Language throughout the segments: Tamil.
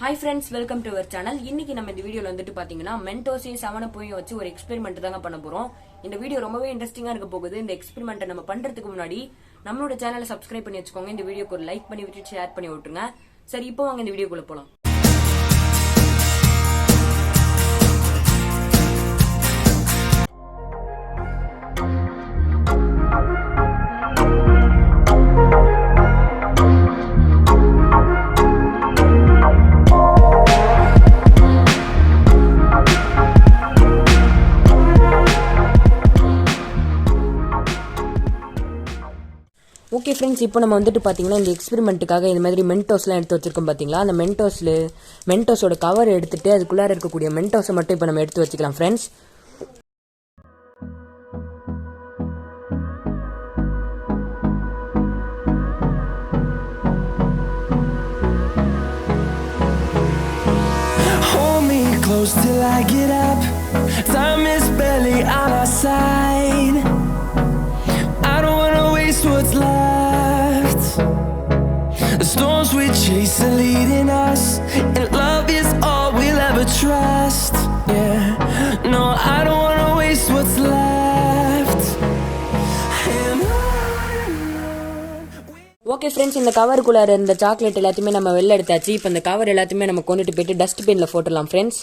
Hi friends, welcome to our channel. இன்னைக்கு நம்ம இந்த வீடியோல வந்துட்டு பாத்தீங்கன்னா மென்டோஸையும் 7-Up-ஐயும் வச்சு ஒரு எக்ஸ்பெரிமெண்ட் தாங்க பண்ண போறோம். இந்த வீடியோ ரொம்பவே இன்ட்ரெஸ்டிங்கா இருக்க போகுது. இந்த எக்ஸ்பெரிமெண்ட்டை நம்ம பண்றதுக்கு முன்னாடி நம்மளோட சேனலை சப்ஸ்கிரைப் பண்ணி வச்சுக்கோங்க. இந்த வீடியோக்கு ஒரு லைக் பண்ணி விட்டு ஷேர் பண்ணி விட்டுருங்க. சரி, இப்போ வாங்க இந்த வீடியோக்குள்ள போலாம். ஓகே ஃப்ரெண்ட்ஸ், இப்போ நம்ம வந்துட்டு பார்த்தீங்கன்னா இந்த எக்ஸ்பெரிமெண்ட்டுக்காக இந்த மாதிரி மென்டோஸ்லாம் எடுத்து வச்சிருக்கோம் பார்த்தீங்களா. அந்த மென்டோஸோட கவர் எடுத்துட்டு அதுக்குள்ளார இருக்கக்கூடிய மென்டோஸை மட்டும் இப்போ நம்ம எடுத்து வச்சுக்கலாம் friends. Close till I get up. Time is barely on our side. I don't wanna waste what's left. The storms we chase are leading us, and love is all we'll ever trust. Yeah, no, I don't wanna waste what's left. Okay friends, இந்த கவருக்குள்ளார இந்த சாக்லேட் எல்லாத்தையுமே நம்ம வெளில எடுத்தாச்சு. இப்போ இந்த கவர் எல்லாத்தையுமே நம்ம கொண்டுட்டு போயிட்டு டஸ்ட்பின்ல போட்டுடலாம் ஃப்ரெண்ட்ஸ்.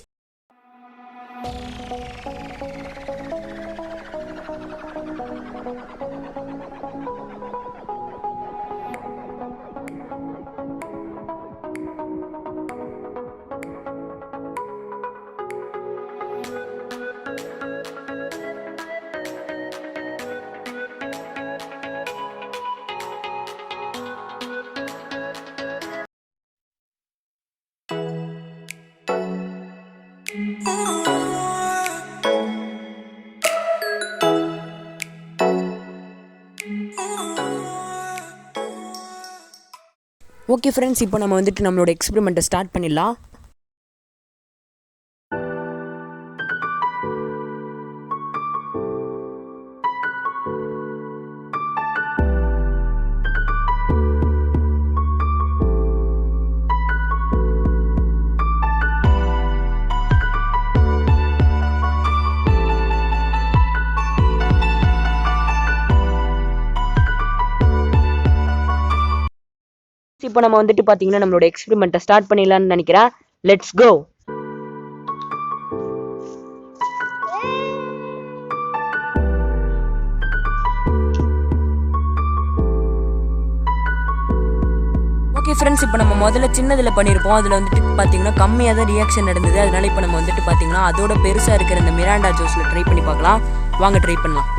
ஓகே ஃப்ரெண்ட்ஸ், இப்போ நம்ம வந்துட்டு நம்மளோட எக்ஸ்பெரிமெண்ட்டை ஸ்டார்ட் பண்ணிடலாம். இப்போ நம்ம வந்துட்டு பாத்தீங்கன்னா நம்மளோட எக்ஸ்பெரிமெண்ட்டை ஸ்டார்ட் பண்ணிடலாம்னு நினைக்கிறேன். Let's go. ஓகே ஃப்ரெண்ட்ஸ், இப்போ நம்ம முதல்ல சின்னதில் பண்ணியிருப்போம். அதில் வந்துட்டு பார்த்தீங்கன்னா கம்மியாக தான் ரியாக்ஷன் நடந்தது. அதனால இப்போ நம்ம வந்துட்டு பார்த்தீங்கன்னா அதோட பெருசாக இருக்கிற இந்த மிராண்டா ஜூஸில் ட்ரை பண்ணி பார்க்கலாம். வாங்க ட்ரை பண்ணலாம்.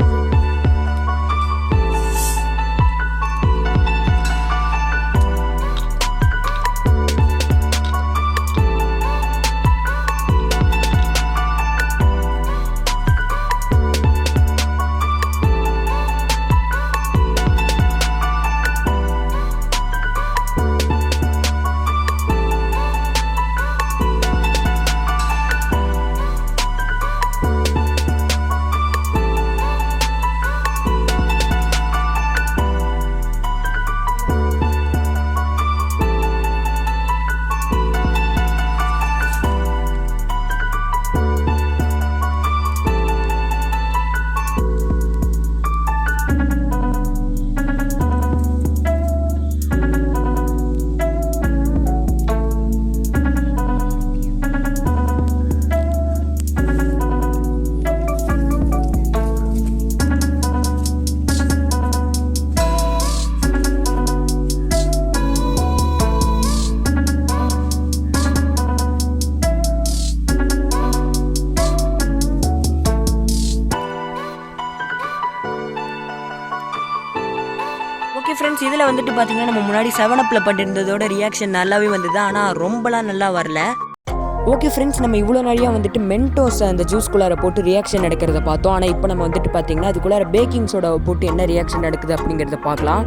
ஓகே ஃப்ரெண்ட்ஸ், இதில் வந்துட்டு பார்த்தீங்கன்னா நம்ம முன்னாடி 7-Up-ல பண்ணியிருந்ததோட ரியாக்ஷன் நல்லாவே வந்தது. ஆனால் ரொம்பலாம் நல்லா வரல. ஓகே ஃப்ரெண்ட்ஸ், நம்ம இவ்வளோ நிறையா வந்துட்டு மென்டோஸ் அந்த ஜூஸ்குள்ளார போட்டு ரியாக்ஷன் நடக்கிறத பார்த்தோம். ஆனால் இப்போ நம்ம வந்துட்டு பார்த்தீங்கன்னா அதுக்குள்ளார பேக்கிங் சோடாவை போட்டு என்ன ரியாக்ஷன் நடக்குது அப்படிங்கிறத பார்க்கலாம்.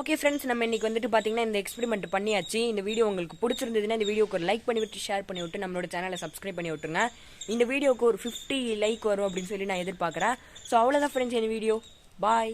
ஓகே ஃப்ரெண்ட்ஸ், நம்ம இன்னைக்கு வந்துட்டு பார்த்தீங்கன்னா இந்த எக்ஸ்பெரிமெண்ட் பண்ணியாச்சு. இந்த வீடியோ உங்களுக்கு பிடிச்சிருந்ததுன்னா இந்த வீடியோக்கு ஒரு லைக் பண்ணி விட்டு ஷேர் பண்ணி விட்டு நம்மளோட சேனலை சப்ஸ்கிரைப் பண்ணி விட்டுருங்க. இந்த வீடியோக்கு ஒரு 50 லைக் வரும் அப்படின்னு சொல்லி நான் எதிர்பார்க்குறேன். ஸோ அவ்வளோதான் ஃப்ரெண்ட்ஸ் இந்த வீடியோ. பாய்.